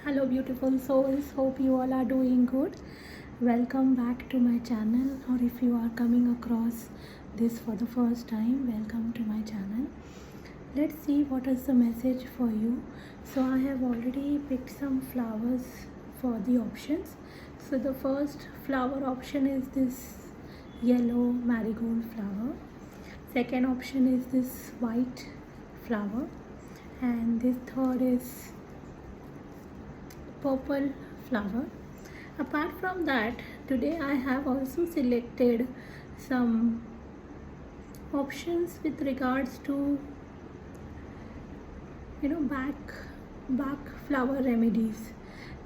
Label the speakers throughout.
Speaker 1: Hello beautiful souls, hope you all are doing good. Welcome back to my channel, or if you are coming across this for the first time, welcome to my channel. Let's see what is the message for you. So I have already picked some flowers for the options. So the first flower option is this yellow marigold flower. Second option is this white flower, and this third is purple flower. Apart from that, today I have also selected some options with regards to Bach flower remedies.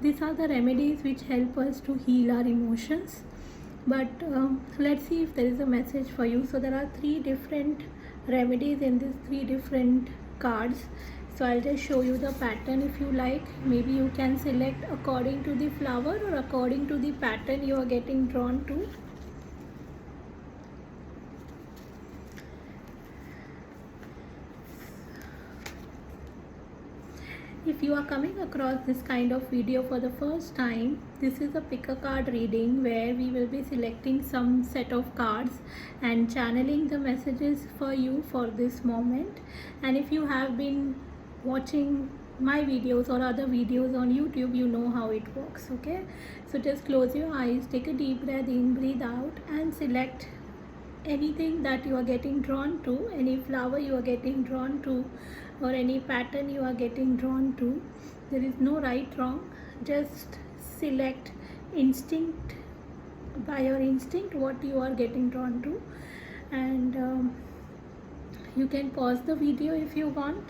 Speaker 1: These are the remedies which help us to heal our emotions. But let's see if there is a message for you. So there are three different remedies in these three different cards. So I'll just show you the pattern. If you like, maybe you can select according to the flower or according to the pattern you are getting drawn to. If you are coming across this kind of video for the first time, this is a pick a card reading where we will be selecting some set of cards and channeling the messages for you for this moment. And if you have been watching my videos or other videos on YouTube, you know how it works. Okay, so just close your eyes, take a deep breath in, breathe out, and select anything that you are getting drawn to, any flower you are getting drawn to, or any pattern you are getting drawn to. There is no right wrong, just select instinct, by your instinct, what you are getting drawn to. And you can pause the video if you want.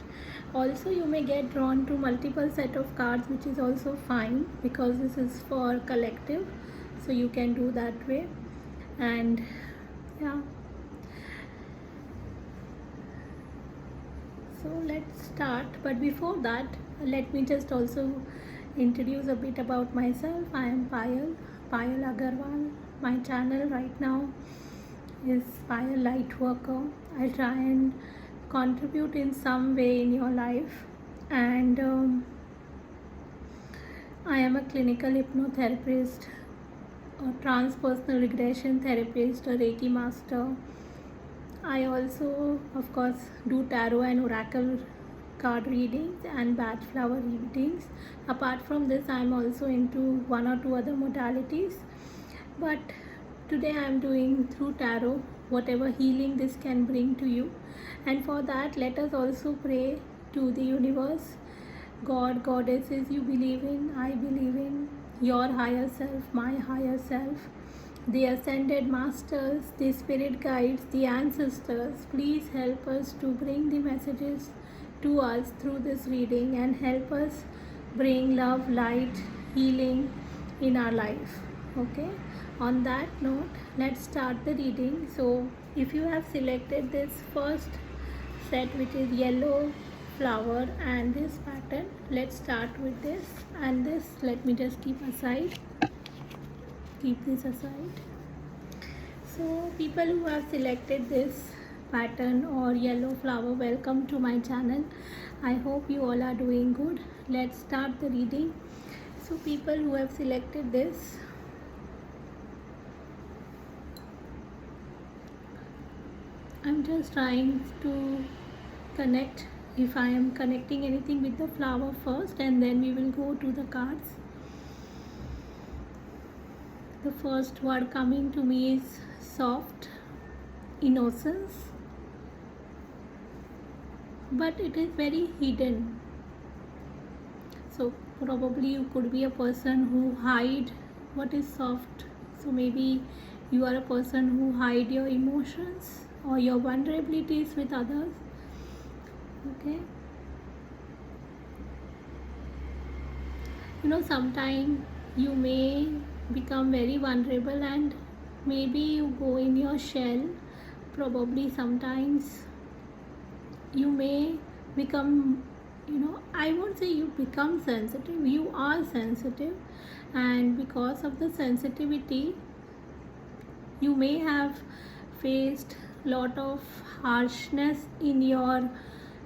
Speaker 1: Also, you may get drawn to multiple set of cards, which is also fine because this is for collective, so you can do that way. And yeah, so let's start. But before that, let me just also introduce a bit about myself. I am Payal. My channel right now is Payallightworker. I try and contribute in some way in your life, and I am a clinical hypnotherapist, a transpersonal regression therapist, a Reiki Master. I also, of course, do tarot and oracle card readings and batch flower readings. Apart from this, I am also into one or two other modalities. But today I am doing through tarot whatever healing this can bring to you. And for that, let us also pray to the universe, God, goddesses you believe in, I believe in, your higher self, my higher self, the ascended masters, the spirit guides, the ancestors. Please help us to bring the messages to us through this reading and help us bring love, light, healing in our life. Okay, on that note, let's start the reading. So if you have selected this first set, which is yellow flower and this pattern, let's start with this. And this, let me just keep this aside. So people who have selected this pattern or yellow flower, welcome to my channel. I hope you all are doing good. Let's start the reading. So people who have selected this, I'm just trying to connect, if I am connecting anything with the flower first, and then we will go to the cards. The first word coming to me is soft, innocence, but it is very hidden. So probably you could be a person who hide what is soft. So maybe you are a person who hide your emotions or your vulnerabilities with others. Okay, sometimes you may become very vulnerable and maybe you go in your shell. Probably sometimes you may become, I won't say you become sensitive, you are sensitive, and because of the sensitivity you may have faced lot of harshness in your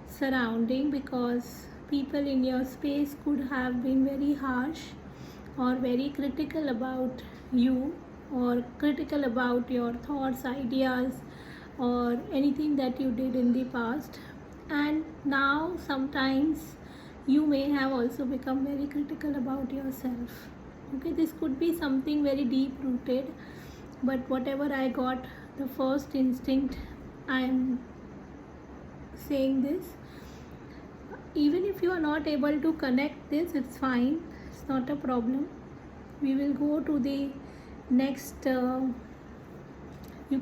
Speaker 1: surrounding, because people in your space could have been very harsh or very critical about you, or critical about your thoughts, ideas, or anything that you did in the past. And now sometimes you may have also become very critical about yourself. Okay, this could be something very deep rooted, but whatever I got, the first instinct, I am saying this. Even if you are not able to connect this, it's fine, it's not a problem. We will go to the next. You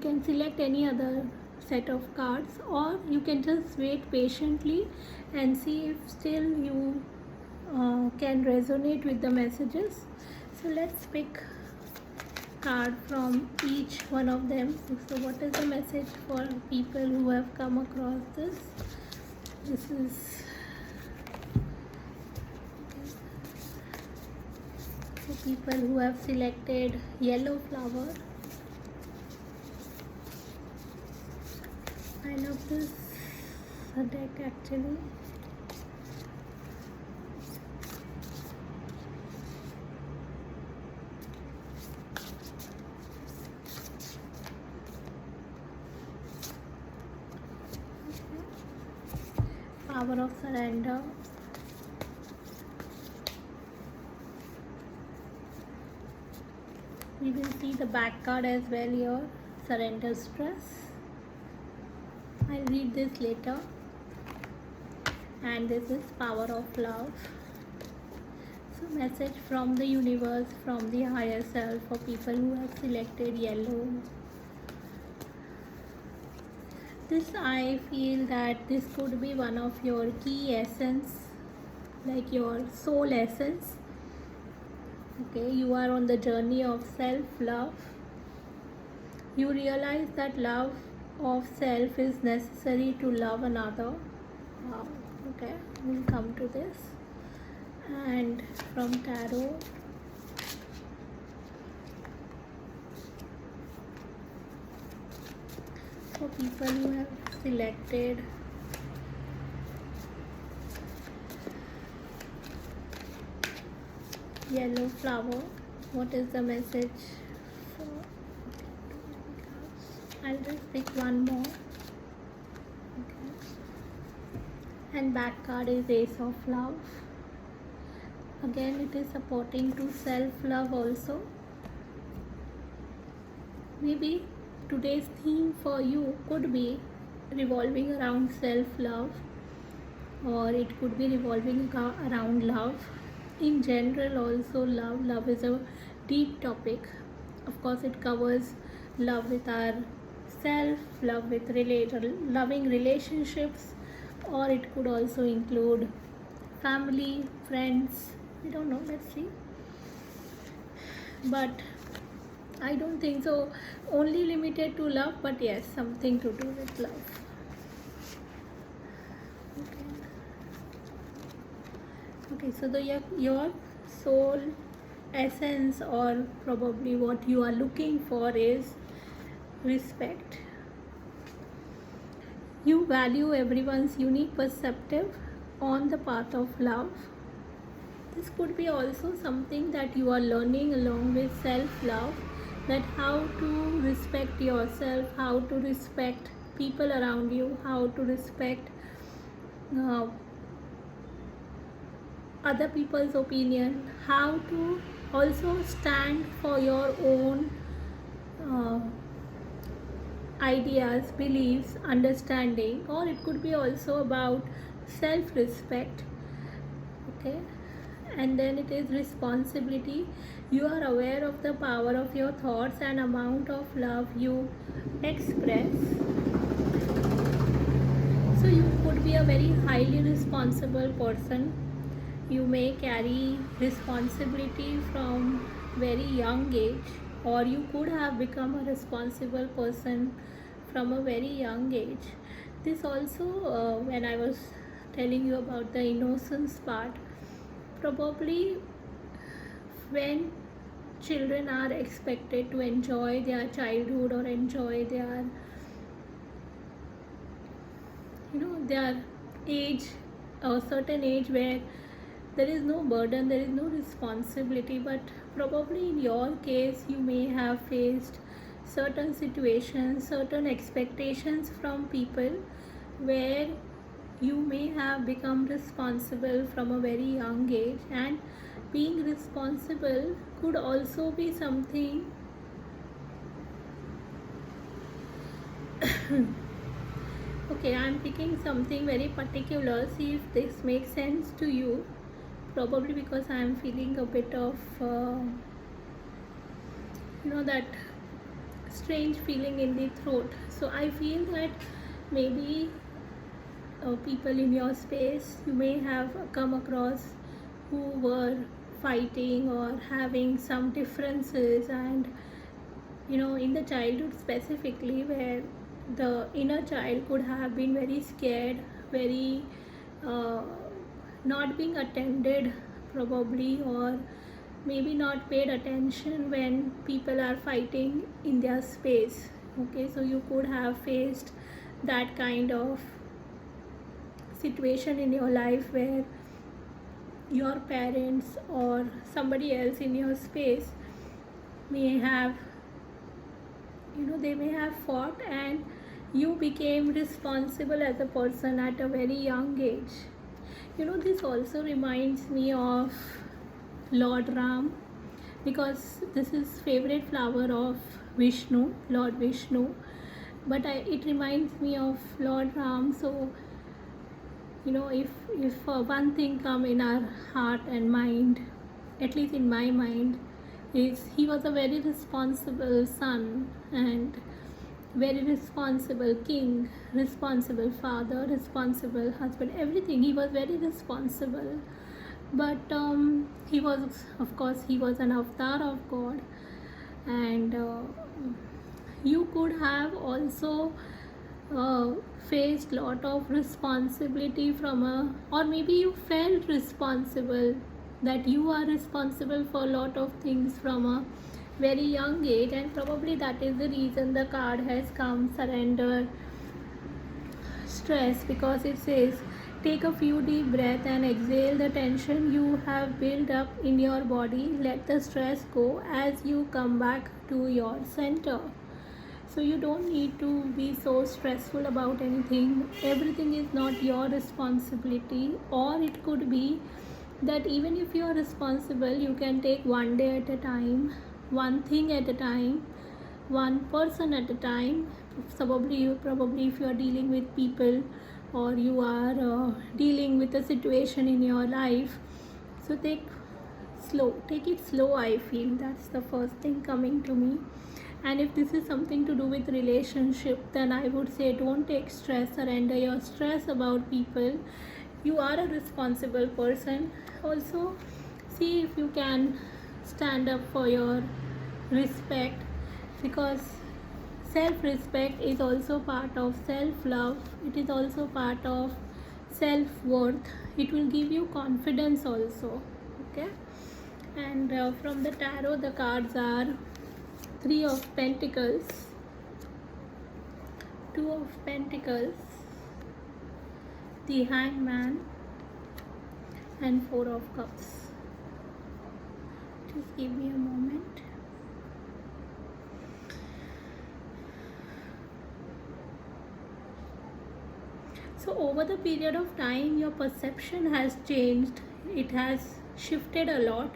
Speaker 1: can select any other set of cards, or you can just wait patiently and see if still you can resonate with the messages. So let's pick card from each one of them. So what is the message for people who have come across this? This is for people who have selected yellow flower. I love this deck actually. Power of surrender. We will see the back card as well here, surrender stress. I'll read this later. And this is power of love. So message from the universe, from the higher self, for people who have selected yellow. This, I feel that this could be one of your key essence, like your soul essence. Okay, you are on the journey of self-love. You realize that love of self is necessary to love another. Wow. Okay, we'll come to this. And from tarot, for people who have selected yellow flower, what is the message for? I'll just pick one more. Okay. And back card is Ace of Love. Again, it is supporting to self-love also. Maybe today's theme for you could be revolving around self-love, or it could be revolving around love. In general also, love is a deep topic. Of course, it covers love with our self, love with loving relationships, or it could also include family, friends. We don't know, let's see. But I don't think so only limited to love, but yes, something to do with love. Okay, so your soul essence, or probably what you are looking for, is respect. You value everyone's unique perspective on the path of love. This could be also something that you are learning along with self-love, that how to respect yourself, how to respect people around you, how to respect other people's opinion, how to also stand for your own ideas, beliefs, understanding, or it could be also about self-respect. Okay, and then it is responsibility. You are aware of the power of your thoughts and amount of love you express. So you could be a very highly responsible person. You may carry responsibility from very young age, or you could have become a responsible person from a very young age. This also, when I was telling you about the innocence part, probably when children are expected to enjoy their childhood or enjoy their age a certain age where there is no burden, there is no responsibility, but probably in your case you may have faced certain situations, certain expectations from people where you may have become responsible from a very young age. And being responsible could also be something okay, I'm picking something very particular, see if this makes sense to you, probably because I'm feeling a bit of that strange feeling in the throat. So I feel that maybe people in your space you may have come across who were fighting or having some differences, and in the childhood specifically, where the inner child could have been very scared, very uh, not being attended probably, or maybe not paid attention when people are fighting in their space. Okay, so you could have faced that kind of situation in your life where your parents or somebody else in your space may have they may have fought, and you became responsible as a person at a very young age. This also reminds me of Lord Ram, because this is favorite flower of Vishnu, Lord Vishnu, but it reminds me of Lord Ram. So if one thing come in our heart and mind, at least in my mind, is he was a very responsible son and very responsible king, responsible father, responsible husband, everything. He was very responsible, but he was, of course, he was an avatar of God. And you could have also faced lot of responsibility from or maybe you felt responsible, that you are responsible for a lot of things from a very young age, and probably that is the reason the card has come, surrender stress, because it says take a few deep breaths and exhale the tension you have built up in your body. Let the stress go as you come back to your center. So you don't need to be so stressful about anything. Everything is not your responsibility, or it could be that even if you are responsible, you can take one day at a time, one thing at a time, one person at a time. Probably if you are dealing with people, or you are dealing with a situation in your life, so take it slow. I feel that's the first thing coming to me. And if this is something to do with relationship, then I would say don't take stress, surrender your stress about people. You are a responsible person. Also, see if you can stand up for your respect, because self-respect is also part of self-love. It is also part of self-worth. It will give you confidence also. Okay, and from the tarot, the cards are Three of Pentacles, Two of Pentacles, the Hangman, and Four of Cups. Just give me a moment. So over the period of time, your perception has changed. It has shifted a lot.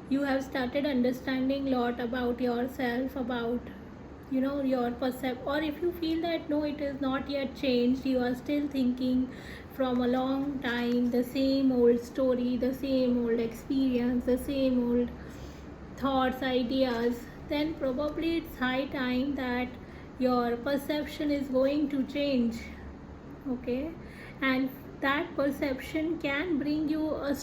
Speaker 1: You have started understanding a lot about yourself, about your perception. Or if you feel that no, it is not yet changed, you are still thinking from a long time the same old story, the same old experience, the same old thoughts, ideas, then probably it's high time that your perception is going to change. Okay, and that perception can bring you a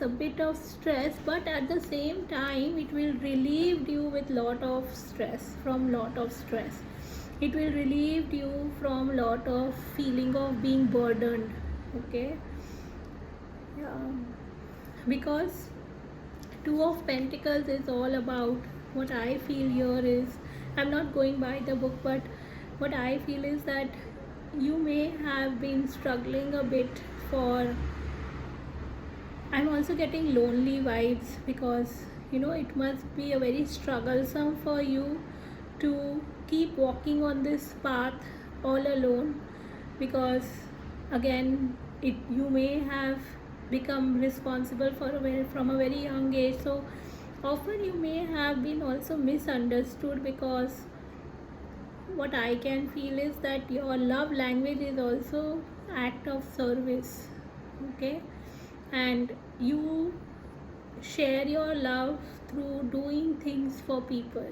Speaker 1: bit of stress, but at the same time it will relieve you with lot of stress. It will relieve you from lot of feeling of being burdened. Okay, yeah, because Two of Pentacles is all about, what I feel here is, I'm not going by the book, but what I feel is that you may have been struggling a bit for I'm also getting lonely vibes, because it must be a very strugglesome for you to keep walking on this path all alone, because again you may have become responsible from a very young age. So often you may have been also misunderstood, because what I can feel is that your love language is also act of service. Okay, and you share your love through doing things for people.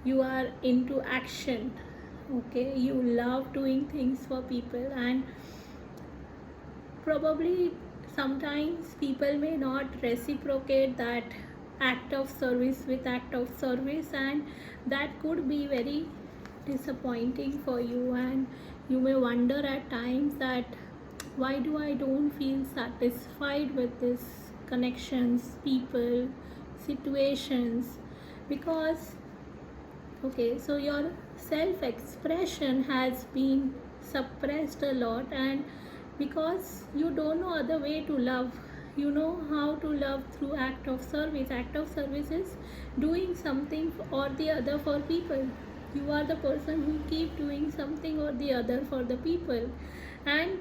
Speaker 1: You are into action. Okay, you love doing things for people, and probably sometimes people may not reciprocate that act of service with act of service, and that could be very disappointing for you, and you may wonder at times that why do I don't feel satisfied with this connections, people, situations, because okay, so your self expression has been suppressed a lot, and because you don't know other way to love, you know how to love through act of service. Act of service is doing something or the other for people. You are the person who keep doing something or the other for the people, and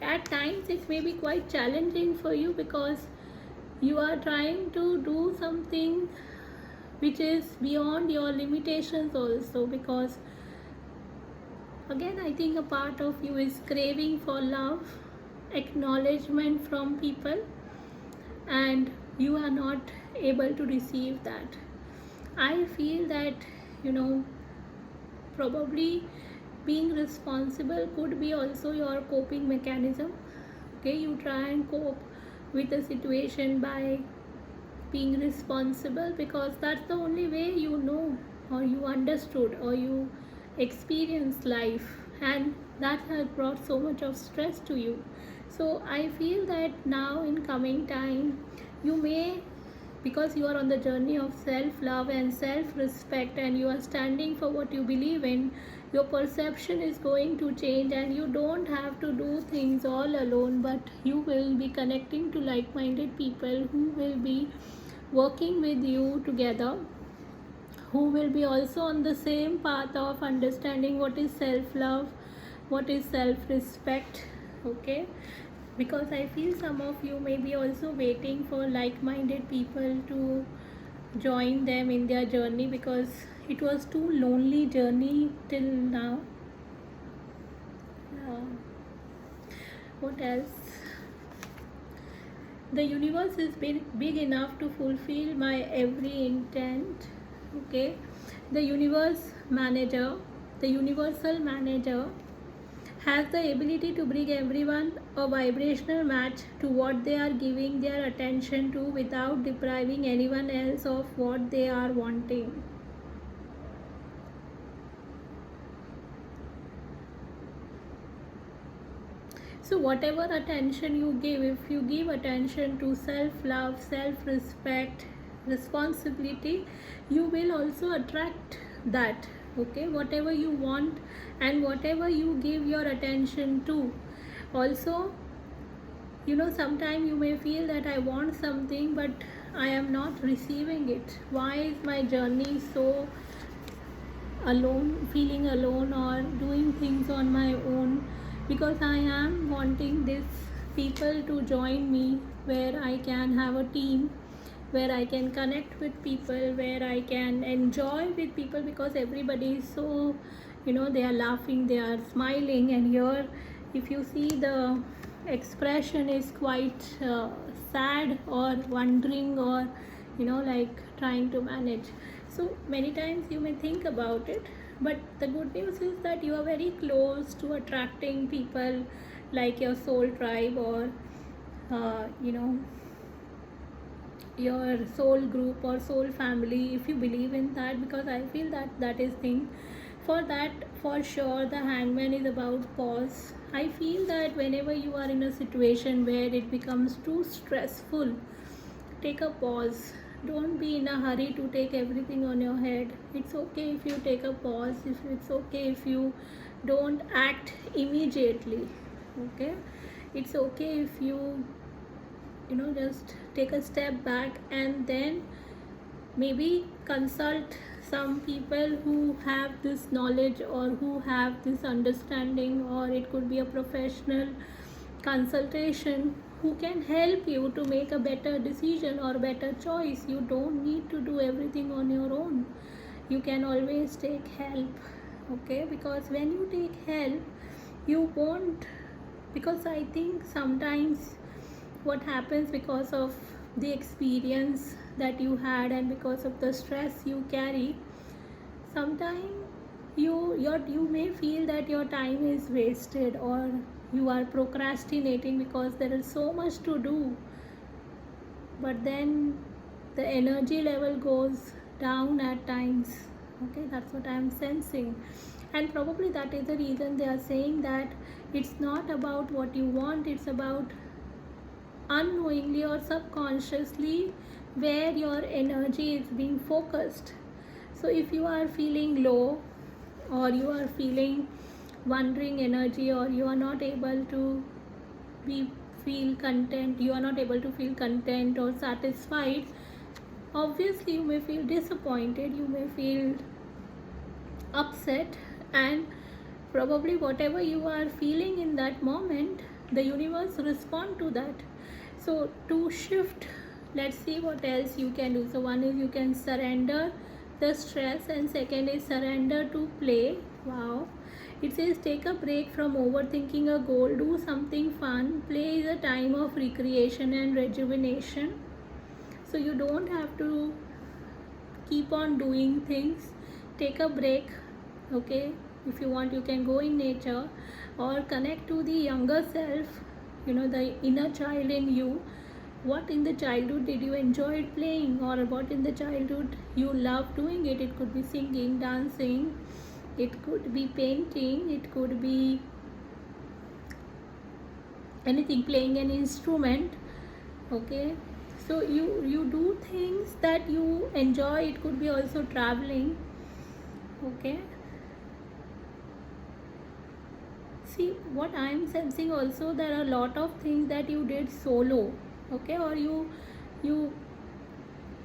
Speaker 1: at times it may be quite challenging for you, because you are trying to do something which is beyond your limitations also, because again I think a part of you is craving for love, acknowledgement from people, and you are not able to receive that. I feel that probably being responsible could be also your coping mechanism. Okay, you try and cope with the situation by being responsible, because that's the only way you know, or you understood, or you experienced life, and that has brought so much of stress to you. So I feel that now in coming time you may, because you are on the journey of self-love and self-respect, and you are standing for what you believe in, your perception is going to change, and you don't have to do things all alone, but you will be connecting to like-minded people who will be working with you together, who will be also on the same path of understanding what is self-love, what is self-respect. Okay, because I feel some of you may be also waiting for like-minded people to join them in their journey, because it was too lonely journey till now. What else? The universe is big enough to fulfill my every intent. Okay, the universal manager has the ability to bring everyone a vibrational match to what they are giving their attention to, without depriving anyone else of what they are wanting. So whatever attention you give, if you give attention to self-love, self-respect, responsibility, you will also attract that. Okay, whatever you want and whatever you give your attention to. Also, sometimes you may feel that I want something but I am not receiving it. Why is my journey so alone, feeling alone, or doing things on my own? Because I am wanting these people to join me, where I can have a team, where I can connect with people, where I can enjoy with people, because everybody is so, they are laughing, they are smiling, and here if you see the expression is quite sad or wondering, or like trying to manage. So many times you may think about it, but the good news is that you are very close to attracting people like your soul tribe, or your soul group or soul family, if you believe in that, because I feel that is thing. For that, for sure, the hangman is about pause. I feel that whenever you are in a situation where it becomes too stressful, take a pause. Don't be in a hurry to take everything on your head. It's okay if you take a pause. If it's okay if you don't act immediately. Okay, it's okay if you just take a step back and then maybe consult some people who have this knowledge or who have this understanding, or it could be a professional consultation who can help you to make a better decision or better choice. You don't need to do everything on your own. You can always take help, okay? Because when you take help, you won't, because I think sometimes what happens, because of the experience that you had and because of the stress you carry, sometimes you may feel that your time is wasted, or you are procrastinating because there is so much to do, but then the energy level goes down at times. Okay, that's what I am sensing, and probably that is the reason they are saying that it's not about what you want, it's about unknowingly or subconsciously where your energy is being focused. So if you are feeling low, or you are feeling wandering energy, or you are not able to feel content, you are not able to feel content or satisfied, obviously you may feel disappointed, you may feel upset, and probably whatever you are feeling in that moment, the universe respond to that. So to shift, let's see what else you can do. So one is you can surrender the stress, and second is surrender to play. Wow. It says take a break from overthinking a goal, do something fun. Play is a time of recreation and rejuvenation. So you don't have to keep on doing things. Take a break, okay? If you want, you can go in nature or connect to the younger self, the inner child in you. What in the childhood did you enjoy playing, or what in the childhood you love doing it? It could be singing, dancing, it could be painting, it could be anything, playing an instrument, okay? So you do things that you enjoy. It could be also traveling, okay? See, what I am sensing also, there are a lot of things that you did solo, okay? Or you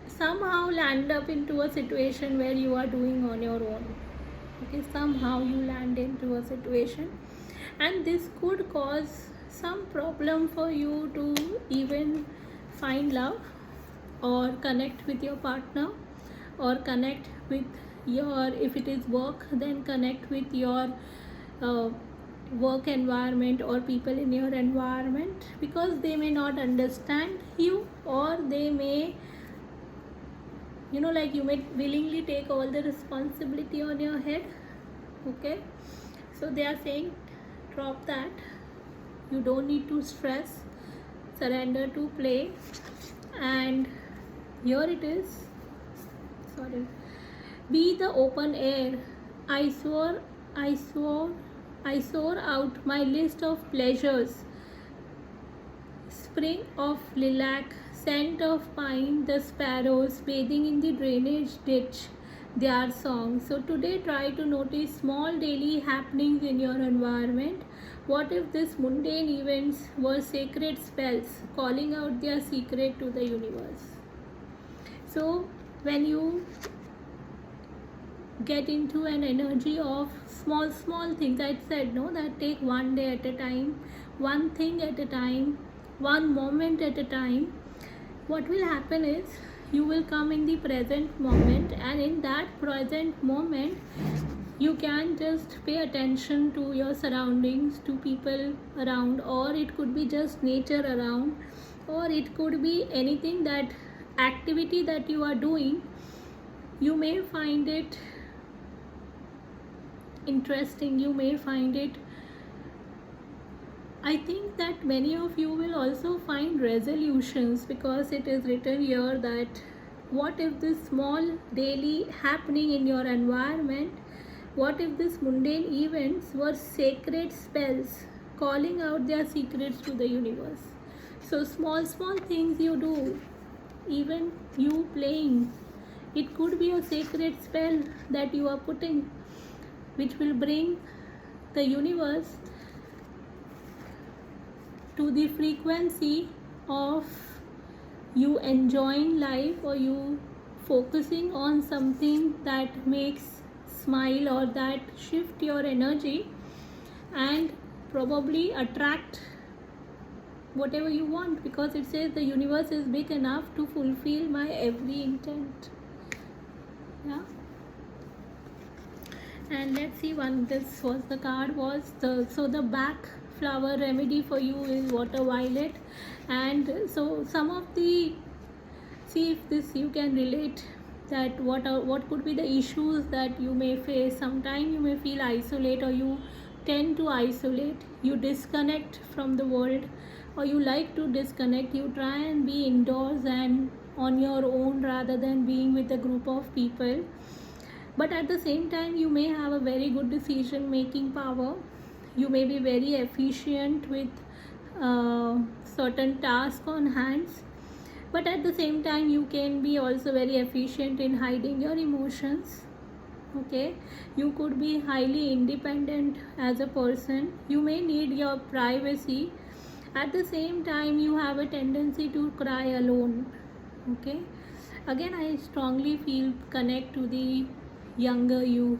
Speaker 1: somehow land up into a situation where you are doing on your own, okay? Somehow you land into a situation, and this could cause some problem for you to even find love, or connect with your partner, or connect with your, if it is work, then connect with your work environment or people in your environment, because they may not understand you, or they may, like, you may willingly take all the responsibility on your head, okay? So they are saying drop that, you don't need to stress, surrender to play. And here it is, sorry, be the open air. I soar out my list of pleasures. Spring of lilac, scent of pine, the sparrows bathing in the drainage ditch, their song. So today try to notice small daily happenings in your environment. What if these mundane events were sacred spells, calling out their secret to the universe? So when you get into an energy of small things, I said, no, that take one day at a time, one thing at a time, one moment at a time. What will happen is you will come in the present moment, and in that present moment you can just pay attention to your surroundings, to people around, or it could be just nature around, or it could be anything, that activity that you are doing. You may find it interesting, you may find it, I think that many of you will also find resolutions, because it is written here that what if this small daily happening in your environment, what if these mundane events were sacred spells, calling out their secrets to the universe? So small things you do, even you playing, it could be a sacred spell that you are putting, which will bring the universe to the frequency of you enjoying life, or you focusing on something that makes smile or that shift your energy and probably attract whatever you want, because it says the universe is big enough to fulfill my every intent. Yeah. And let's see, one this was the card was the Bach flower remedy for you is water violet. And so some of the, see if this you can relate, that what could be the issues that you may face. Sometimes you may feel isolate, or you tend to isolate, you disconnect from the world, or you like to disconnect, you try and be indoors and on your own rather than being with a group of people. But at the same time, you may have a very good decision making power, you may be very efficient with certain tasks on hands, but at the same time you can be also very efficient in hiding your emotions. Okay, you could be highly independent as a person, you may need your privacy. At the same time, you have a tendency to cry alone. Okay, again I strongly feel connect to the younger you.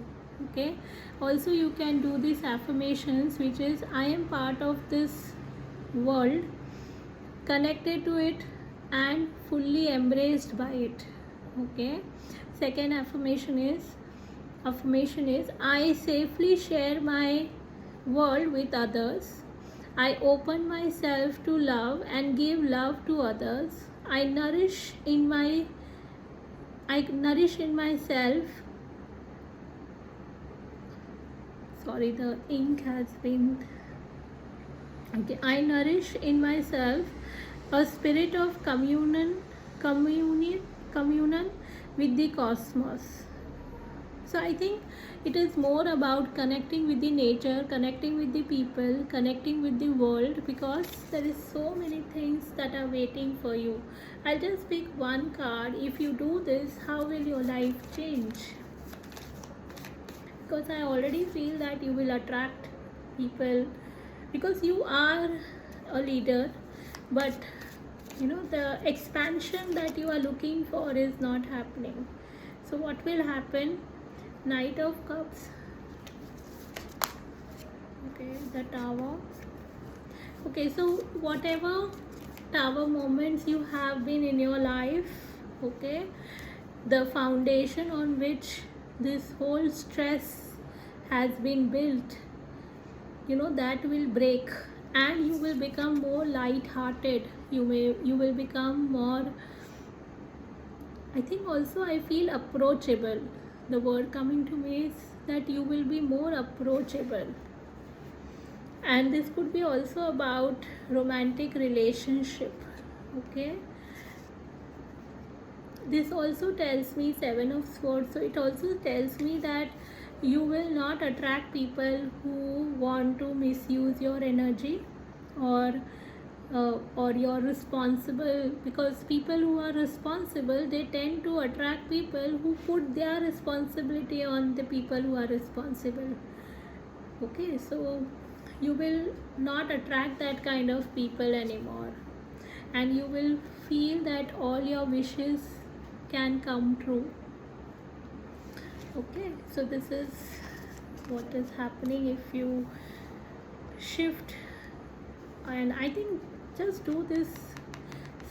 Speaker 1: Okay, also you can do these affirmations, which is I am part of this world, connected to it and fully embraced by it. Okay, second affirmation is I safely share my world with others, I open myself to love and give love to others, I nourish in myself. Sorry, the ink has been. Okay, I nourish in myself a spirit of communion with the cosmos. So I think it is more about connecting with the nature, connecting with the people, connecting with the world, because there is so many things that are waiting for you. I'll just pick one card. If you do this, how will your life change? Because I already feel that you will attract people, because you are a leader, but the expansion that you are looking for is not happening. So what will happen? Knight of Cups. Okay, the Tower. Okay, so whatever tower moments you have been in your life, okay, the foundation on which this whole stress has been built, that will break, and you will become more light-hearted. You will become more, I think also I feel approachable. The word coming to me is that you will be more approachable. And this could be also about romantic relationship. Okay, this also tells me Seven of Swords, so it also tells me that you will not attract people who want to misuse your energy, or you're responsible, because people who are responsible, they tend to attract people who put their responsibility on the people who are responsible. Okay, so you will not attract that kind of people anymore, and you will feel that all your wishes can come true. Okay, so this is what is happening if you shift. And I think just do this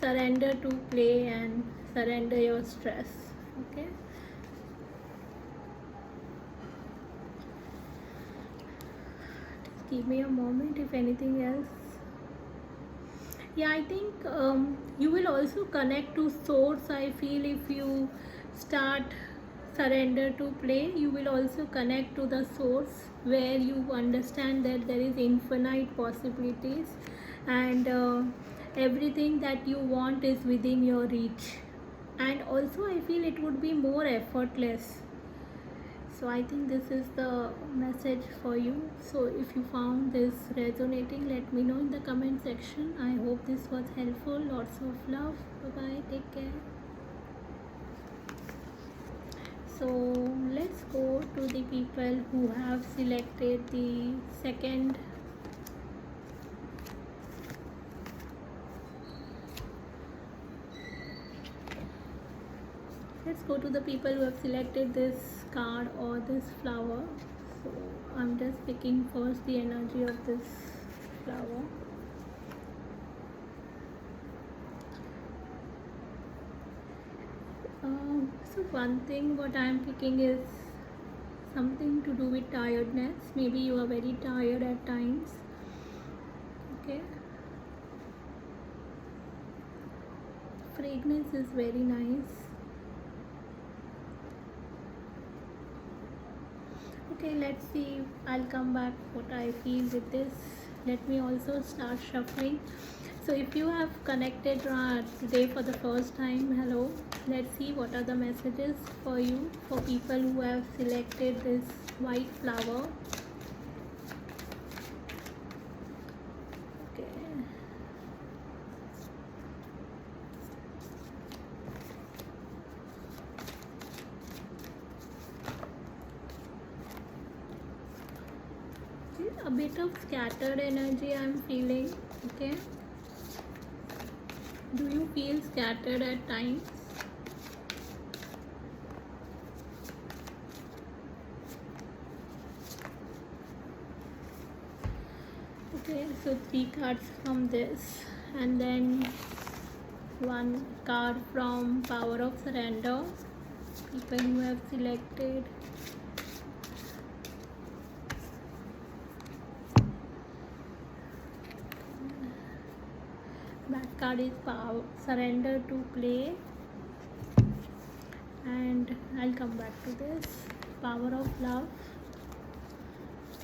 Speaker 1: surrender to play and surrender your stress. Okay, just give me a moment. If anything else, yeah, I think you will also connect to source. I feel if you start surrender to play, you will also connect to the source, where you understand that there is infinite possibilities, and everything that you want is within your reach. And also I feel it would be more effortless. So I think this is the message for you. So if you found this resonating, let me know in the comment section. I hope this was helpful. Lots of love. Bye bye, take care. So let's go to the people who have selected the second Let's go to the people who have selected this card or this flower. So I'm just picking first the energy of this flower. So one thing what I'm picking is something to do with tiredness. Maybe you are very tired at times. Okay. Fragrance is very nice. Okay, let's see. I'll come back what I feel with this. Let me also start shuffling. So if you have connected today for the first time, hello. Let's see what are the messages for you, for people who have selected this white flower. A bit of scattered energy I'm feeling. Okay, do you feel scattered at times? Okay, so 3 cards from this, and then 1 card from Power of Surrender. People who have selected back card is Power Surrender to Play, and I'll come back to this. Power of Love.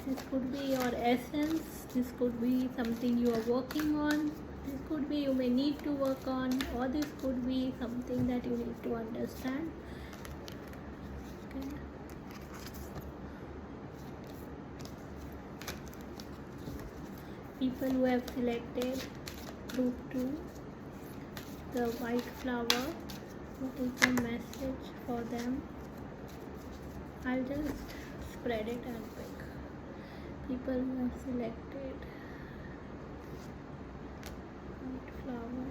Speaker 1: This could be your essence, this could be something you are working on, this could be you may need to work on, or this could be something that you need to understand. Okay. People who have selected group 2, the white flower, what is the message for them? I'll just spread it and pick. People who have selected white flower.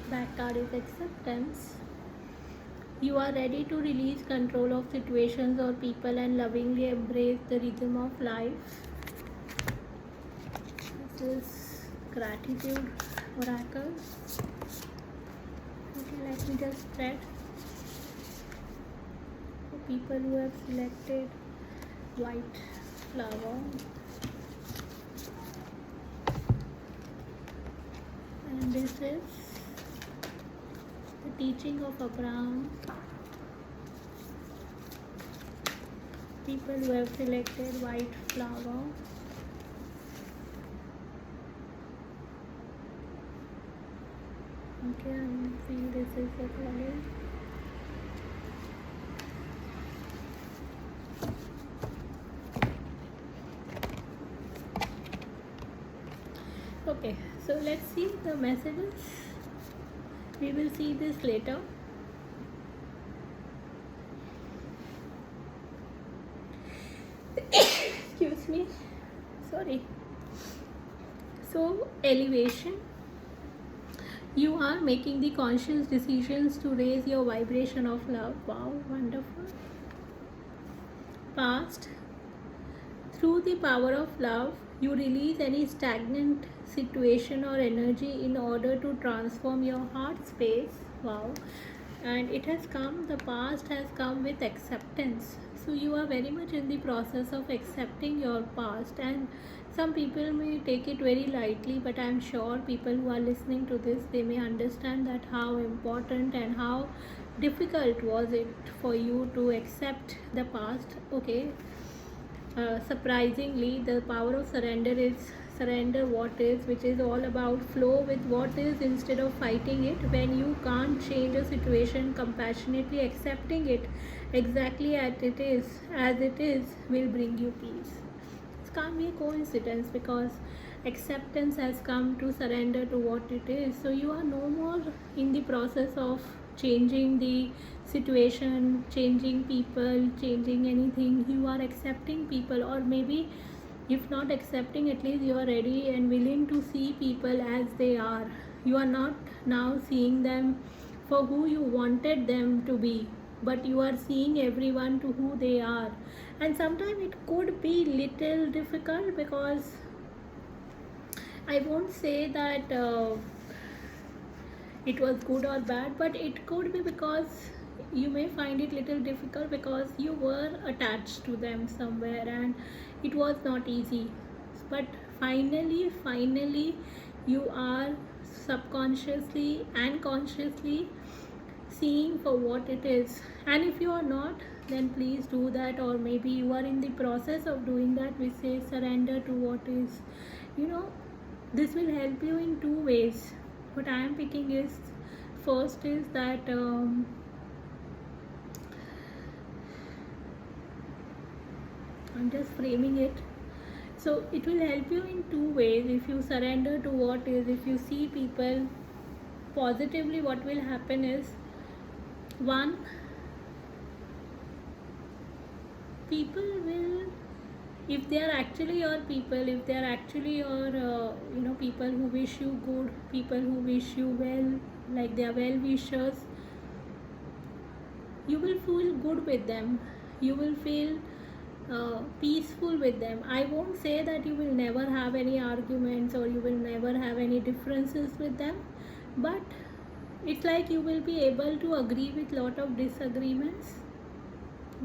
Speaker 1: Back card is Acceptance. You are ready to release control of situations or people and lovingly embrace the rhythm of life. This is Gratitude Oracle. Okay, let me just spread. People who have selected white flower, and this is the teaching of Abraham. People who have selected white flower, okay, I feel this is the color. Okay, so let's see the messages. We will see this later. Excuse me. Sorry. So, elevation. You are making the conscious decisions to raise your vibration of love. Wow, wonderful. Past. Through the power of love, you release any stagnant situation or energy in order to transform your heart space. Wow. And it has come, the past has come with acceptance. So you are very much in the process of accepting your past, and some people may take it very lightly, but I'm sure people who are listening to this, they may understand that how important and how difficult was it for you to accept the past. Okay. Surprisingly, the power of surrender is surrender what is, which is all about flow with what is instead of fighting it. When you can't change a situation, compassionately accepting it exactly as it is will bring you peace. It can't be a coincidence, because acceptance has come to surrender to what it is. So you are no more in the process of changing the situation, changing people, changing anything. You are accepting people, or maybe If not accepting, at least you are ready and willing to see people as they are. You are not now seeing them for who you wanted them to be, but you are seeing everyone to who they are. And sometimes it could be little difficult, because I won't say that it was good or bad, but it could be because you may find it little difficult because you were attached to them somewhere and it was not easy. But finally you are subconsciously and consciously seeing for what it is. And if you are not, then please do that, or maybe you are in the process of doing that. We say surrender to what is. This will help you in two ways. What I am picking is, first is that I'm just framing it. So it will help you in two ways. If you surrender to what is, if you see people positively, what will happen is, one, people will, if they are actually your people, if they are actually your people who wish you good, people who wish you well, like they are well wishers, you will feel good with them, you will feel peaceful with them. I won't say that you will never have any arguments or you will never have any differences with them, but it's like you will be able to agree with lot of disagreements.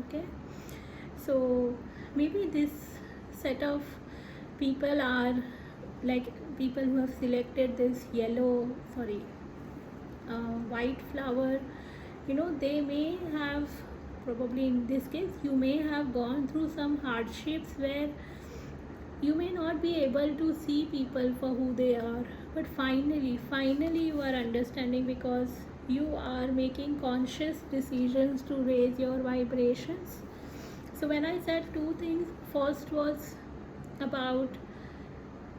Speaker 1: Okay, so maybe this set of people are like people who have selected this white flower. They may have, probably in this case, you may have gone through some hardships where you may not be able to see people for who they are, but finally you are understanding, because you are making conscious decisions to raise your vibrations. So when I said two things, first was about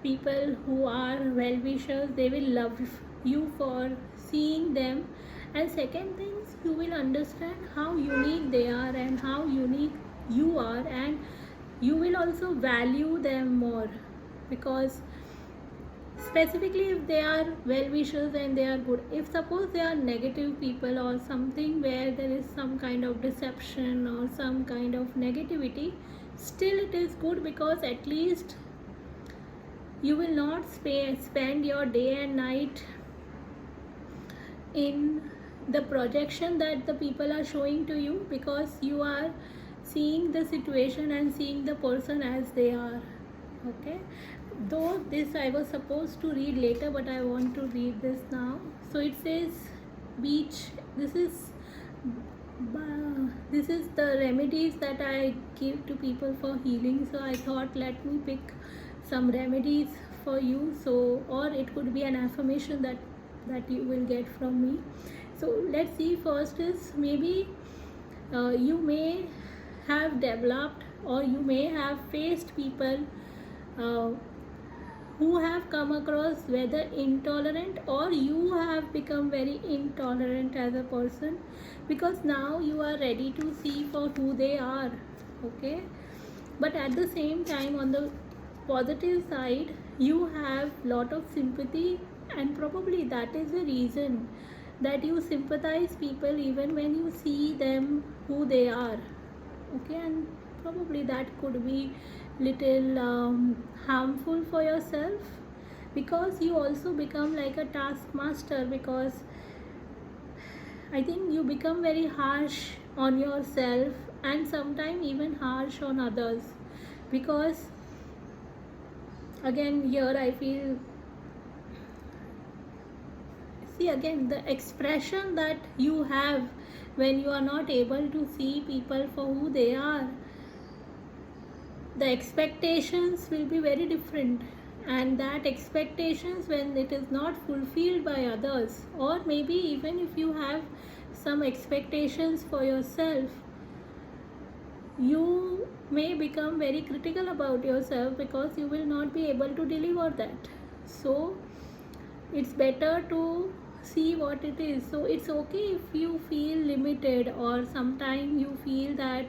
Speaker 1: people who are well wishers, they will love you for seeing them, and second things, you will understand how unique they are and how unique you are, and you will also value them more, because specifically if they are well wishers and they are good, if suppose they are negative people or something where there is some kind of deception or some kind of negativity, still it is good, because at least you will not spend your day and night in the projection that the people are showing to you, because you are seeing the situation and seeing the person as they are. Okay, though this I was supposed to read later, but I want to read this now. So it says beach. This is the remedies that I give to people for healing. So I thought, let me pick some remedies for you. So, or it could be an affirmation that you will get from me. So let's see. First is, maybe you may have developed or you may have faced people who have come across whether intolerant, or you have become very intolerant as a person, because now you are ready to see for who they are. Okay, but at the same time, on the positive side, you have lot of sympathy, and probably that is the reason that you sympathize people even when you see them who they are. Okay, and probably that could be little harmful for yourself, because you also become like a taskmaster, because I think you become very harsh on yourself and sometimes even harsh on others, because again here I feel, see again the expression that you have when you are not able to see people for who they are, the expectations will be very different, and that expectations, when it is not fulfilled by others, or maybe even if you have some expectations for yourself, you may become very critical about yourself, because you will not be able to deliver that. So it's better to see what it is. So it's okay if you feel limited, or sometimes you feel that,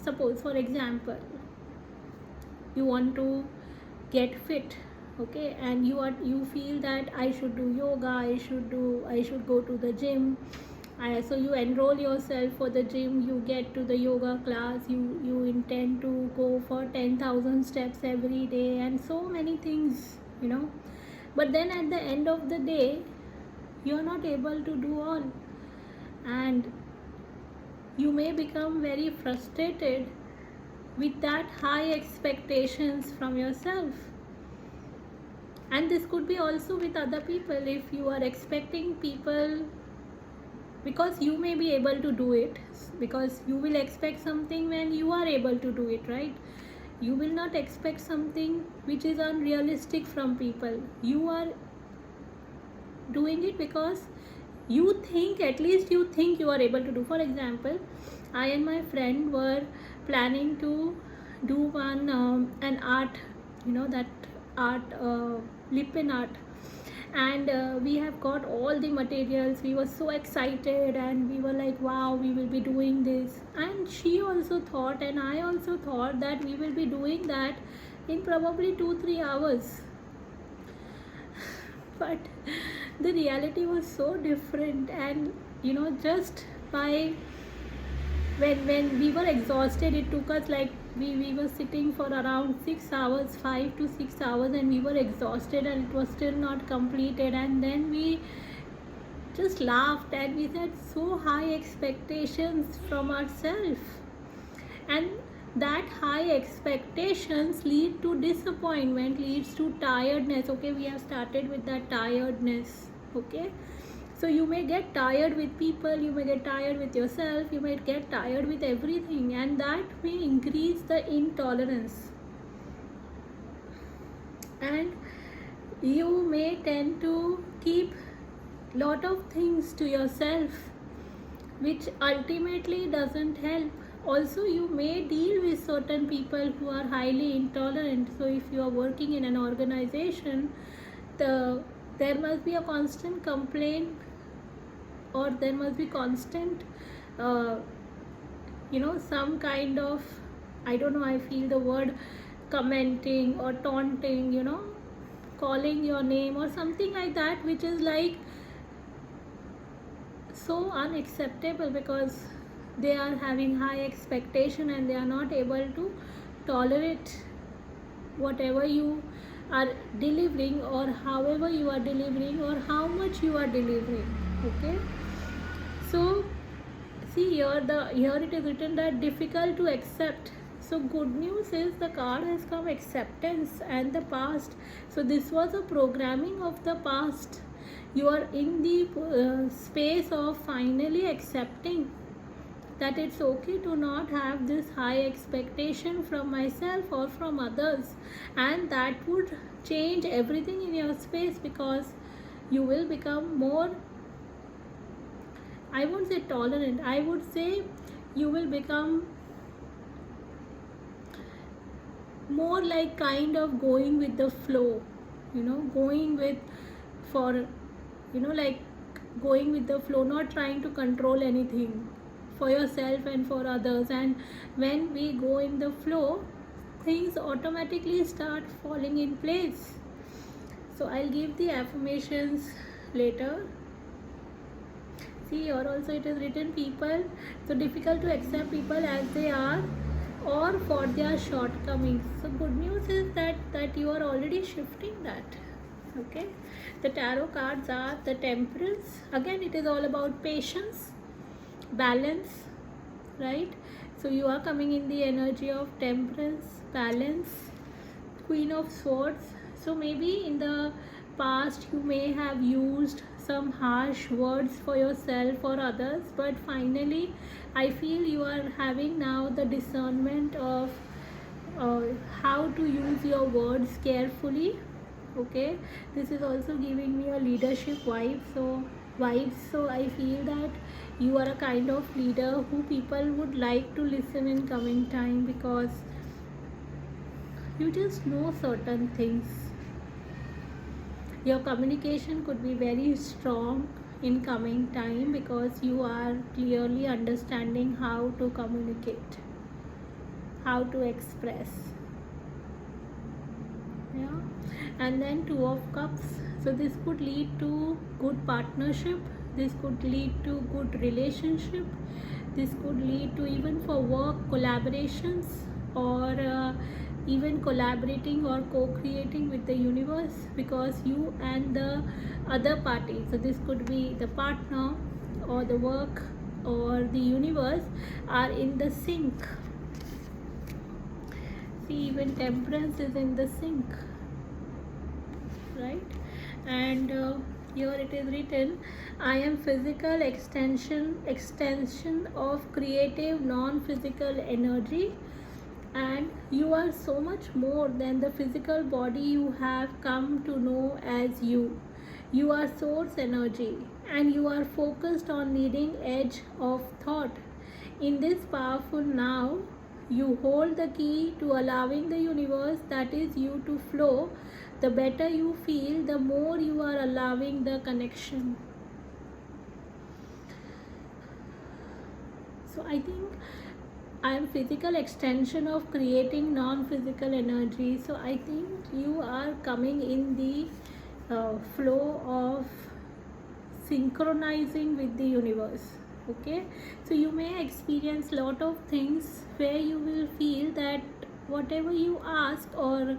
Speaker 1: suppose for example, you want to get fit, okay, and you feel that I should do yoga, I should go to the gym. So you enroll yourself for the gym, you get to the yoga class, you intend to go for 10,000 steps every day and so many things, but then at the end of the day you're not able to do all, and you may become very frustrated with that high expectations from yourself. And this could be also with other people. If you are expecting people, because you may be able to do it, because you will expect something when you are able to do it, right? You will not expect something which is unrealistic from people. You are doing it because you think, at least you think you are able to do. For example, I and my friend were planning to do one an art, that art, lip-in art, and we have got all the materials. We were so excited and we were like, wow, we will be doing this. And she also thought, and I also thought, that we will be doing that in probably 2-3 hours. But the reality was so different, and just by when we were exhausted, it took us like we were sitting for around 6 hours, 5 to 6 hours, and we were exhausted and it was still not completed. And then we just laughed and we said, so high expectations from ourselves, and that high expectations lead to disappointment, leads to tiredness. Okay, we have started with that tiredness. Okay, so you may get tired with people, you may get tired with yourself, you may get tired with everything, and that may increase the intolerance, and you may tend to keep lot of things to yourself, which ultimately doesn't help. Also, you may deal with certain people who are highly intolerant. So if you are working in an organization, there must be a constant complaint, or there must be constant some kind of, I don't know, I feel the word commenting or taunting, calling your name or something like that, which is like so unacceptable, because they are having high expectation and they are not able to tolerate whatever you are delivering, or however you are delivering, or how much you are delivering. Okay, so see here, it is written that difficult to accept. So good news is the card has come acceptance and the past. So this was a programming of the past. You are in the space of finally accepting that it's okay to not have this high expectation from myself or from others, and that would change everything in your space, because you will become more, I won't say tolerant, I would say you will become more like kind of going with the flow, going with, for like going with the flow, not trying to control anything for yourself and for others. And when we go in the flow, things automatically start falling in place. So I'll give the affirmations later. See, here also it is written, people, so difficult to accept people as they are or for their shortcomings. So good news is that you are already shifting that. Okay, the tarot cards are the Temperance. Again, it is all about patience, balance, right? So you are coming in the energy of Temperance, balance, Queen of Swords. So maybe in the past you may have used some harsh words for yourself or others, but finally I feel you are having now the discernment of how to use your words carefully. Okay, this is also giving me a leadership vibe. So I feel that you are a kind of leader who people would like to listen in coming time, because you just know certain things. Your communication could be very strong in coming time, because you are clearly understanding how to communicate, how to express. Yeah. And then Two of Cups. So this could lead to good partnership, this could lead to good relationship, this could lead to even for work collaborations, or even collaborating or co-creating with the universe, because you and the other party, so this could be the partner or the work or the universe, are in the sync. See, even Temperance is in the sync, right? And here it is written, I am physical extension of creative non-physical energy, and you are so much more than the physical body you have come to know as you. You are source energy, and you are focused on leading edge of thought. In this powerful now, you hold the key to allowing the universe, that is you, to flow. The better you feel, the more you are allowing the connection. So I think I am physical extension of creating non-physical energy. So I think you are coming in the flow of synchronizing with the universe. Okay, so you may experience lot of things where you will feel that whatever you ask, or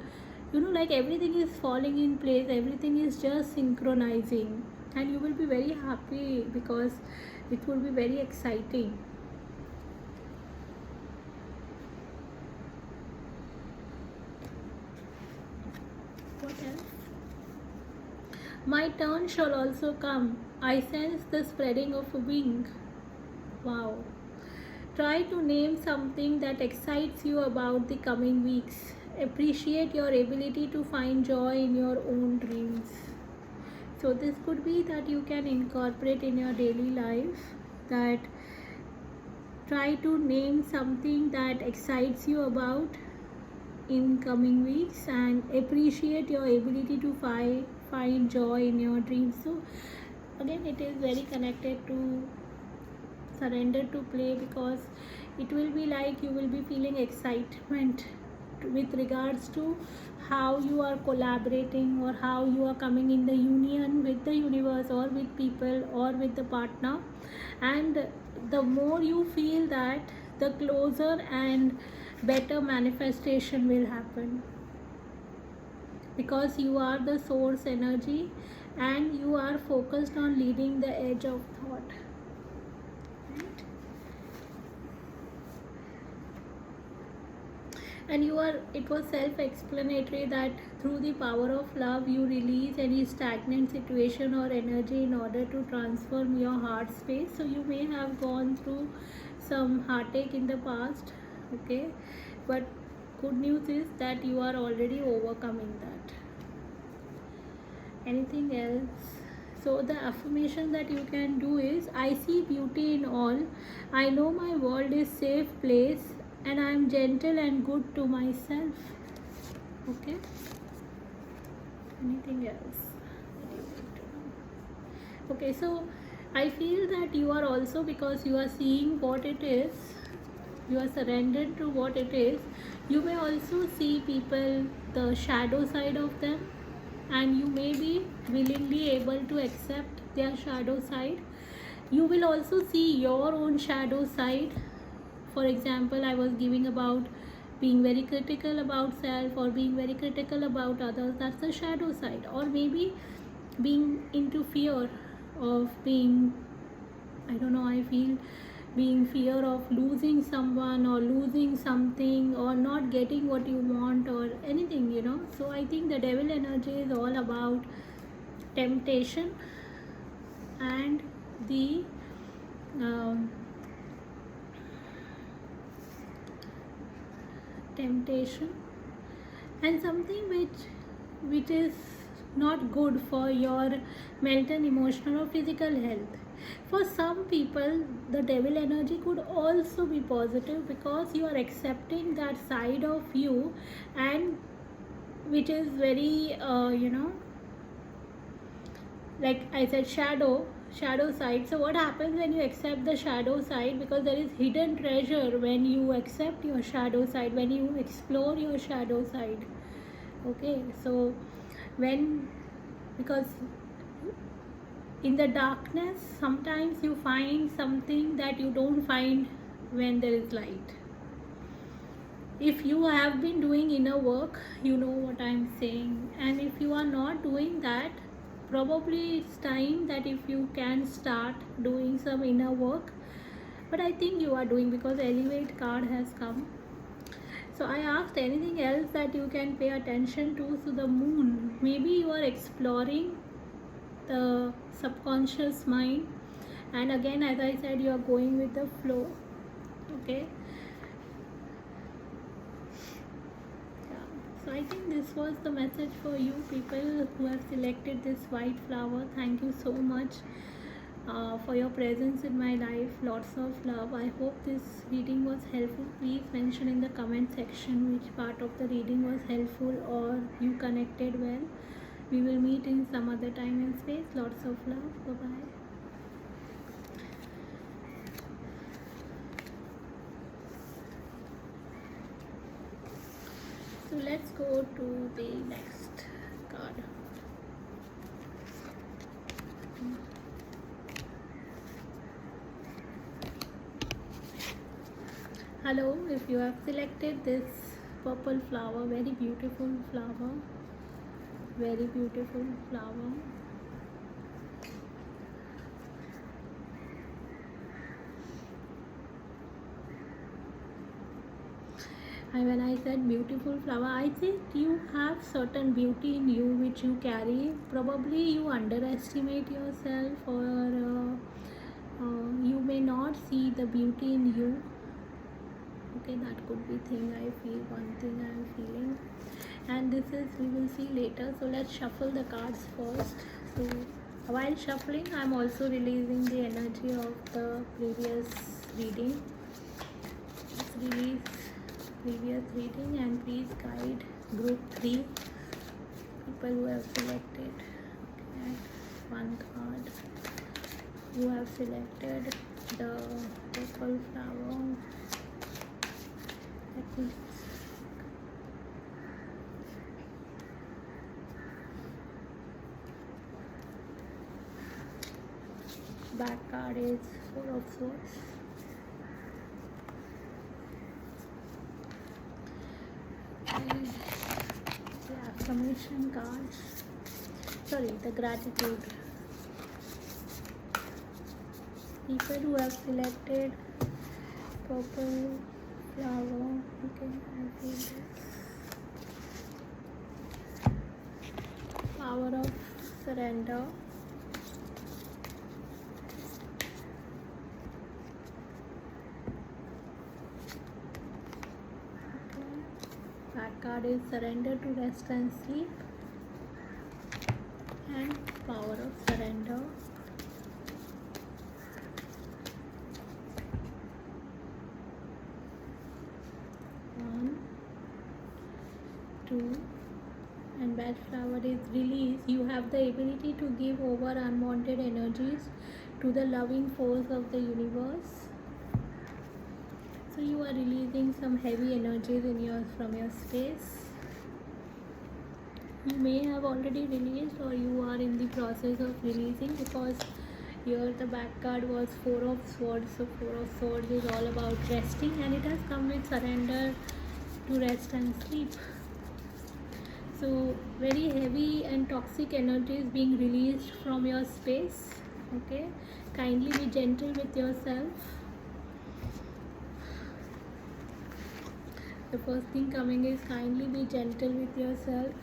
Speaker 1: like everything is falling in place, everything is just synchronizing, and you will be very happy because it will be very exciting. What else? My turn shall also come. I sense the spreading of a wing. Wow. Try to name something that excites you about the coming weeks. Appreciate your ability to find joy in your own dreams. So this could be that you can incorporate in your daily life, that try to name something that excites you about in coming weeks, and appreciate your ability to find joy in your dreams. So again, it is very connected to surrender to play, because it will be like you will be feeling excitement with regards to how you are collaborating, or how you are coming in the union with the universe, or with people, or with the partner. And the more you feel that, the closer and better manifestation will happen, because you are the source energy, and you are focused on leading the edge of thought. And it was self-explanatory that through the power of love, you release any stagnant situation or energy in order to transform your heart space. So you may have gone through some heartache in the past, okay, but good news is that you are already overcoming that. Anything else? So the affirmation that you can do is, I see beauty in all. I know my world is safe place, and I am gentle and good to myself. Okay. Anything else that you want to know? Okay, so I feel that you are also, because you are seeing what it is, you are surrendered to what it is, you may also see people, the shadow side of them, and you may be willingly able to accept their shadow side. You will also see your own shadow side. For example, I was giving about being very critical about self, or being very critical about others. That's the shadow side. Or maybe being into fear of being, I don't know, I feel being fear of losing someone, or losing something, or not getting what you want, or anything, So I think the devil energy is all about temptation, and the temptation, and something which is not good for your mental, emotional, or physical health. For some people, the devil energy could also be positive, because you are accepting that side of you, and which is very like I said, shadow side. So what happens when you accept the shadow side? Because there is hidden treasure when you accept your shadow side, when you explore your shadow side. Okay, so because in the darkness sometimes you find something that you don't find when there is light. If you have been doing inner work, you know what I'm saying, and if you are not doing that, probably it's time that if you can start doing some inner work. But I think you are doing, because elevate card has come. So I asked anything else that you can pay attention to. So the moon, maybe you are exploring the subconscious mind, and again, as I said, you are going with the flow. Okay. So I think this was the message for you people who have selected this white flower. Thank you so much for your presence in my life. Lots of love. I hope this reading was helpful. Please mention in the comment section which part of the reading was helpful or you connected well. We will meet in some other time and space. Lots of love. Bye-bye. So let's go to the next card. Hello, if you have selected this purple flower, very beautiful flower, very beautiful flower. And when I said beautiful flower, I think you have certain beauty in you which you carry. Probably you underestimate yourself, or you may not see the beauty in you. Okay, that could be thing I feel, one thing I am feeling, and this is, we will see later. So let's shuffle the cards first. So while shuffling, I am also releasing the energy of the previous reading. Let's release previous reading, and please guide group 3 people who have selected. Okay, one card. You have selected the purple flower. Back card is 4 of Swords. And the affirmation cards. Sorry, the gratitude. People who have selected purple flower. Okay, I feel this. Power of surrender. That card is surrender to rest and sleep, and power of surrender. One, two, and bad flower is release. You have the ability to give over unwanted energies to the loving force of the universe. So you are releasing some heavy energies from your space. You may have already released, or you are in the process of releasing, because here the back card was 4 of Swords. So 4 of Swords is all about resting, and it has come with surrender to rest and sleep. So very heavy and toxic energy is being released from your space. Okay, kindly be gentle with yourself. The first thing coming is kindly be gentle with yourself.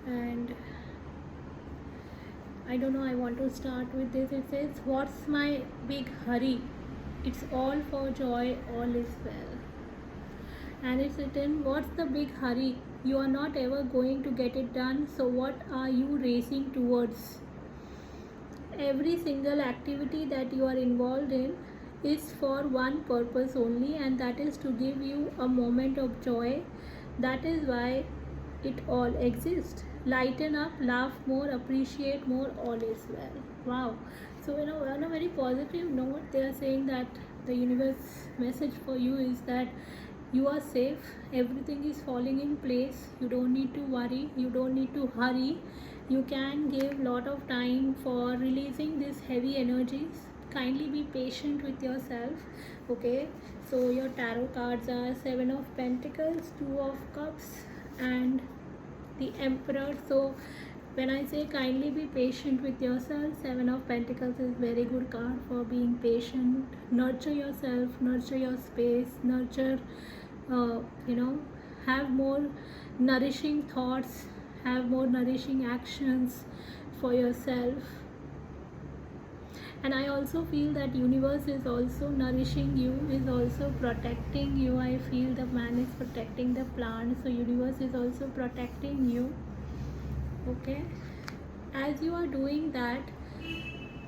Speaker 1: And I don't know, I want to start with this. It says, what's my big hurry? It's all for joy, all is well. And it's written, what's the big hurry? You are not ever going to get it done, so what are you racing towards? Every single activity that you are involved in is for one purpose only, and that is to give you a moment of joy. That is why it all exists. Lighten up, laugh more, appreciate more, all is well. Wow. So on a very positive note, they are saying that the universe message for you is that you are safe, everything is falling in place, you don't need to worry, you don't need to hurry. You can give lot of time for releasing these heavy energies. Kindly be patient with yourself. Okay, so your tarot cards are 7 of Pentacles, 2 of Cups, and the Emperor. So when I say kindly be patient with yourself, 7 of Pentacles is very good card for being patient. Nurture yourself, nurture your space, nurture, you know, have more nourishing thoughts, have more nourishing actions for yourself. And I also feel that universe is also nourishing you, is also protecting you. I feel the man is protecting the plant, so universe is also protecting you. Okay, as you are doing that,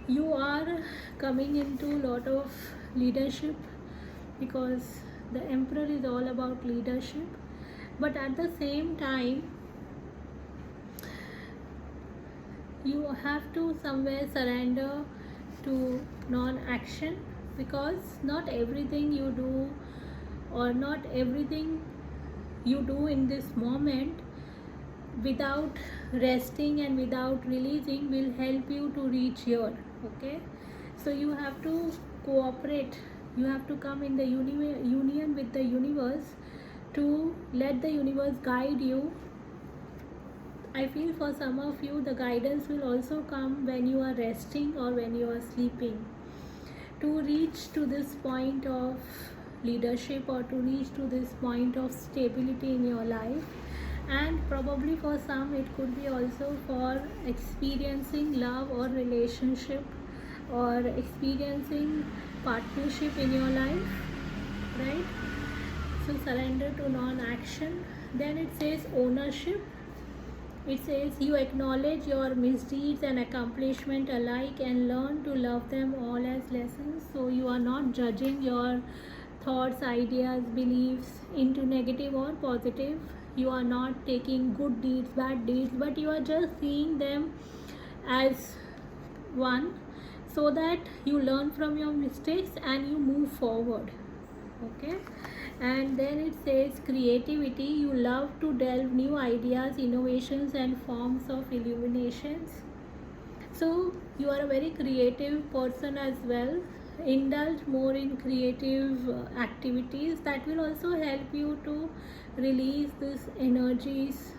Speaker 1: you are coming into a lot of leadership, because the Emperor is all about leadership. But at the same time, you have to somewhere surrender to non-action, because not everything you do or not everything you do in this moment without resting and without releasing will help you to reach here. Okay, so you have to cooperate, you have to come in the union with the universe, to let the universe guide you. I feel for some of you the guidance will also come when you are resting or when you are sleeping, to reach to this point of leadership or to reach to this point of stability in your life. And probably for some it could be also for experiencing love or relationship or experiencing partnership in your life, right? So surrender to non-action. Then it says ownership. It says you acknowledge your misdeeds and accomplishment alike and learn to love them all as lessons. So you are not judging your thoughts, ideas, beliefs into negative or positive. You are not taking good deeds, bad deeds, but you are just seeing them as one, so that you learn from your mistakes and you move forward. Okay, and then it says creativity. You love to delve new ideas, innovations, and forms of illuminations. So you are a very creative person as well. Indulge more in creative activities that will also help you to release these energies,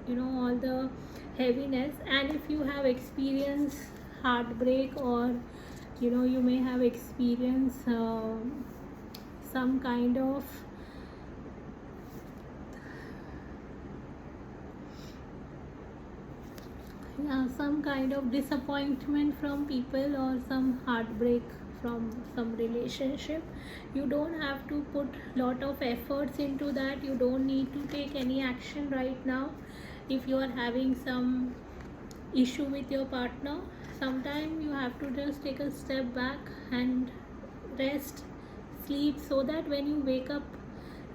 Speaker 1: all the heaviness. And if you have experienced heartbreak, or you may have experienced some kind of disappointment from people or some heartbreak from some relationship, you don't have to put lot of efforts into that. You don't need to take any action right now. If you are having some issue with your partner, sometimes you have to just take a step back and rest, sleep, so that when you wake up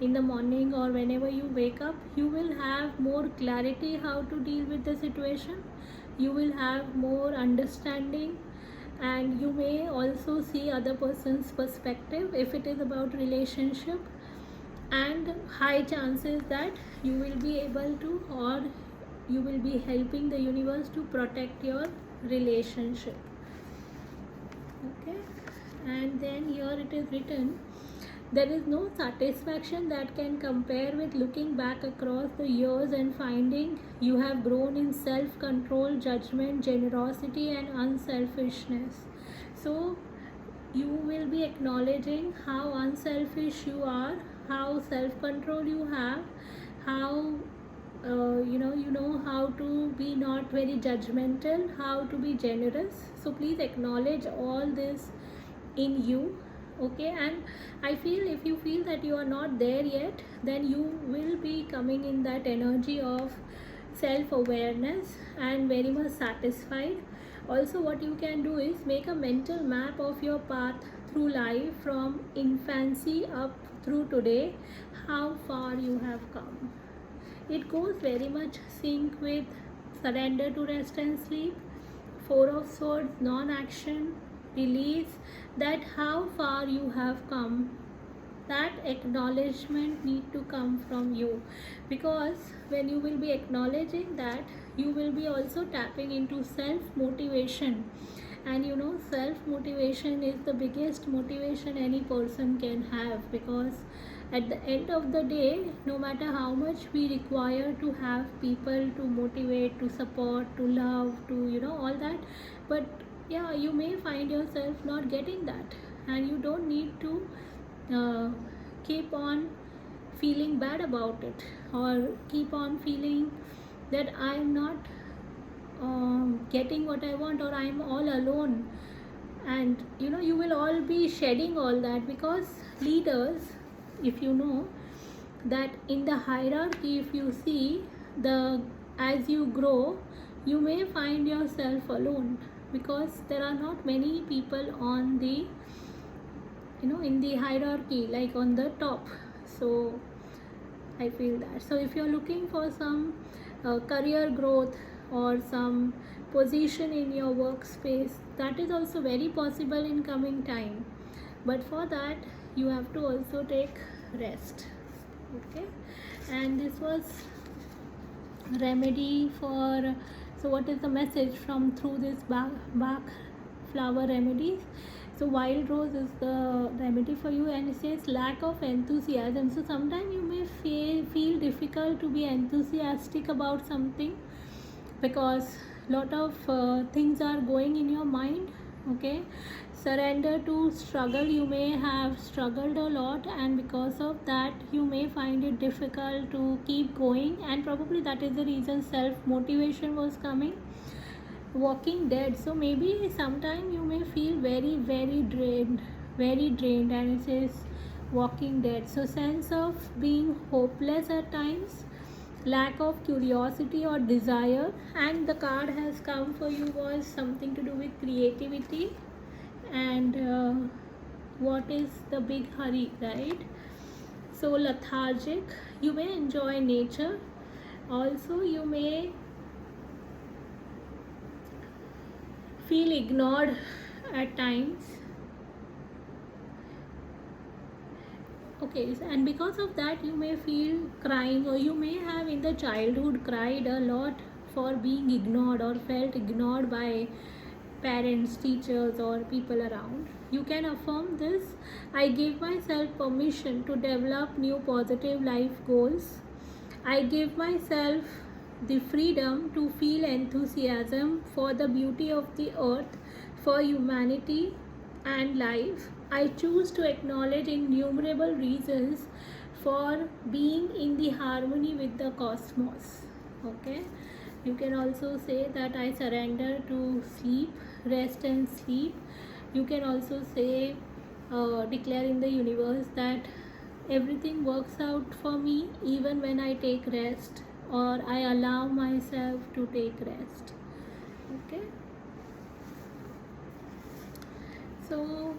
Speaker 1: in the morning or whenever you wake up, you will have more clarity how to deal with the situation. You will have more understanding, and you may also see other person's perspective if it is about relationship, and high chances that you will be able to, or you will be helping the universe to protect your relationship. Okay, and then here it is written, there is no satisfaction that can compare with looking back across the years and finding you have grown in self-control, judgment, generosity, and unselfishness. So you will be acknowledging how unselfish you are, how self-control you have, how you know how to be not very judgmental, how to be generous. So please acknowledge all this in you. Okay, and I feel if you feel that you are not there yet, then you will be coming in that energy of self-awareness and very much satisfied. Also, what you can do is make a mental map of your path through life from infancy up through today, how far you have come. It goes very much sync with surrender to rest and sleep, 4 of Swords, non-action, release, that how far you have come that acknowledgement need to come from you, because when you will be acknowledging that, you will be also tapping into self motivation. And self motivation is the biggest motivation any person can have, because at the end of the day, no matter how much we require to have people to motivate, to support, to love, to all that, but yeah, you may find yourself not getting that, and you don't need to keep on feeling bad about it, or keep on feeling that I'm not getting what I want, or I'm all alone. And you will all be shedding all that, because leaders, if you know that in the hierarchy, if you see, the as you grow, you may find yourself alone, because there are not many people on the in the hierarchy, like on the top. So I feel that. So if you're looking for some career growth or some position in your workspace, that is also very possible in coming time. But for that, you have to also take rest. Okay, and this was remedy for. So what is the message from through this Bach flower remedies? So wild rose is the remedy for you, and it says lack of enthusiasm. So sometimes you may feel difficult to be enthusiastic about something, because lot of things are going in your mind. Okay, surrender to struggle. You may have struggled a lot, and because of that you may find it difficult to keep going, and probably that is the reason self motivation was coming. Walking dead. So maybe sometime you may feel very drained, and it says walking dead. So sense of being hopeless at times, lack of curiosity or desire. And the card has come for you was something to do with creativity, and what is the big hurry, right? So lethargic. You may enjoy nature. Also you may feel ignored at times. Okay, and because of that you may feel crying, or you may have in the childhood cried a lot for being ignored, or felt ignored by parents, teachers, or people around. You can affirm this: I give myself permission to develop new positive life goals. I give myself the freedom to feel enthusiasm for the beauty of the earth, for humanity and life. I choose to acknowledge innumerable reasons for being in the harmony with the cosmos. Okay, you can also say that I surrender to sleep, rest and sleep. You can also say, declare in the universe that everything works out for me even when I take rest, or I allow myself to take rest. Okay, so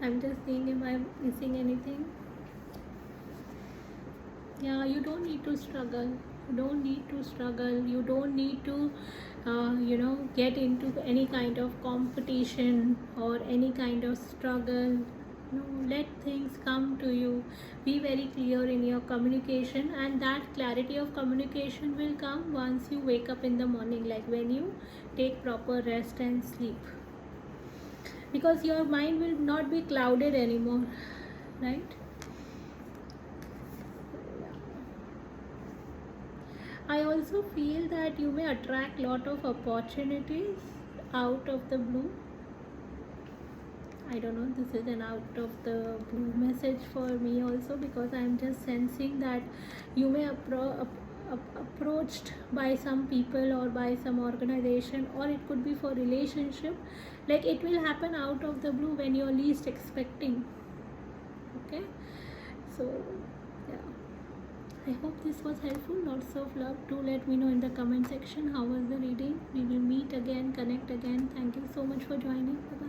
Speaker 1: I'm just seeing if I'm missing anything. Yeah, you don't need to struggle. You don't need to struggle. You don't need to get into any kind of competition or any kind of struggle. No, let things come to you. Be very clear in your communication, and that clarity of communication will come once you wake up in the morning, like when you take proper rest and sleep, because your mind will not be clouded anymore, right? I also feel that you may attract lot of opportunities out of the blue. I don't know, this is an out of the blue message for me also, because I'm just sensing that you may approached by some people or by some organization, or it could be for relationship. Like it will happen out of the blue when you're least expecting. Okay, so yeah, I hope this was helpful. Lots of love. Do let me know in the comment section how was the reading. We will meet again, connect again. Thank you so much for joining. Bye-bye.